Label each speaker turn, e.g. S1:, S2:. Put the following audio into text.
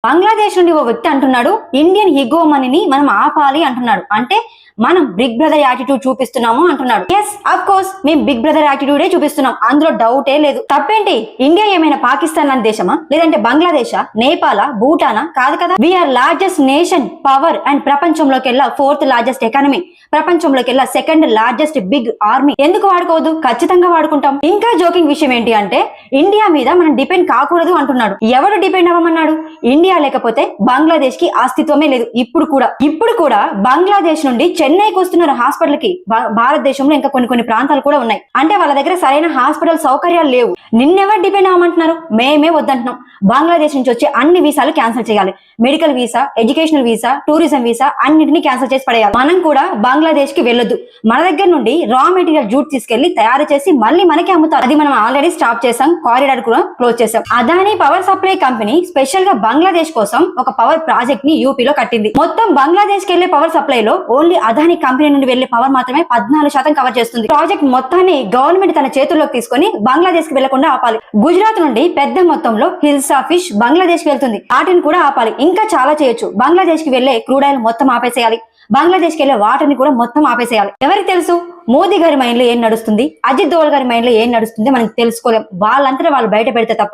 S1: బంగ్లాదేశ్ నుండి ఓ వ్యక్తి అంటున్నాడు, ఇండియన్ హిగోమనీని మనం ఆపాలి అంటున్నాడు. అంటే మనం బిగ్ బ్రదర్ యాటిట్యూడ్ చూపిస్తున్నాము అంటున్నాడు. ఎస్, అఫ్ కోర్స్ మేము బిగ్ బ్రదర్ యాటిట్యూడే చూపిస్తున్నాం, అందులో డౌటే లేదు. తప్పేంటి? ఇండియా ఏమైనా పాకిస్తాన్ లాంటి దేశమా, లేదంటే బంగ్లాదేశా, నేపాల, భూటానా? కాదు కదా. We are largest nation, power and ప్రపంచంలోకెల్లా 4th లార్జెస్ట్ ఎకానమీ, ప్రపంచంలోకెల్లా 2nd లార్జెస్ట్ బిగ్ ఆర్మీ. ఎందుకు వాడుకోవద్దు? ఖచ్చితంగా వాడుకుంటాం. ఇంకా జోకింగ్ విషయం ఏంటి అంటే, ఇండియా మీద మనం డిపెండ్ కాకూడదు అంటున్నాడు. ఎవడు డిపెండ్ అవ్వమన్నాడు? ఇండియా లేకపోతే బంగ్లాదేశ్ కి అస్తిత్వమే లేదు. ఇప్పుడు కూడా బంగ్లాదేశ్ నుండి చెన్నైకి వస్తున్నారు హాస్పిటల్ కి. భారతదేశంలో ఇంకా కొన్ని ప్రాంతాలు కూడా ఉన్నాయి. అంటే వాళ్ళ దగ్గర సరైన హాస్పిటల్ సౌకర్యాలు లేవు. నిన్నెవరు డిపెండ్ అవ్వమంటున్నారు? మేమే వద్దంటున్నాం. బంగ్లాదేశ్ నుంచి వచ్చే అన్ని వీసాలు క్యాన్సిల్ చేయాలి. Medical visa, educational visa, tourism visa అన్నింటినీ క్యాన్సిల్ చేసి పడేయాలి. మనం కూడా బంగ్లాదేశ్ కి వెళ్ళొద్దు. మన దగ్గర నుండి రా మెటీరియల్ జూట్ తీసుకెళ్లి తయారు చేసి మళ్ళీ మనకి అమ్ముతారు. అది మనం ఆల్రెడీ స్టాప్ చేసాం, కారిడార్ కూడా క్లోజ్ చేసాం. Adani power supply company special గా బంగ్లాదేశ్ కోసం ఒక పవర్ ప్రాజెక్ట్ ని యూపీలో కట్టింది. మొత్తం బంగ్లాదేశ్ కి వెళ్లే పవర్ సప్లై లో ఓన్లీ అదానీ కంపెనీ నుండి వెళ్లే పవర్ మాత్రమే 14% కవర్ చేస్తుంది. ప్రాజెక్ట్ మొత్తాన్ని గవర్నమెంట్ తన చేతుల్లోకి తీసుకొని బంగ్లాదేశ్ కి వెళ్లకుండా ఆపాలి. గుజరాత్ నుండి పెద్ద మొత్తంలో హిల్సా ఫిష్ బంగ్లాదేశ్ కి వెళ్తుంది, వాటిని కూడా ఆపాలి. ఇంకా చాలా చేయొచ్చు. బంగ్లాదేశ్ కి వెళ్లే క్రూడ్ ఆయిల్ మొత్తం ఆపేసేయాలి. బంగ్లాదేశ్ కి వెళ్లే వాటర్ ని కూడా మొత్తం ఆపేసేయాలి. ఎవరికి తెలుసు మోదీ గారి మైండ్ లో ఏం నడుస్తుంది, అజిత్ దోవల్ గారి మైండ్ లో ఏం నడుస్తుంది మనకి తెలుసుకోలేం. వాళ్ళంతా వాళ్ళు బయట పెడితే తప్ప.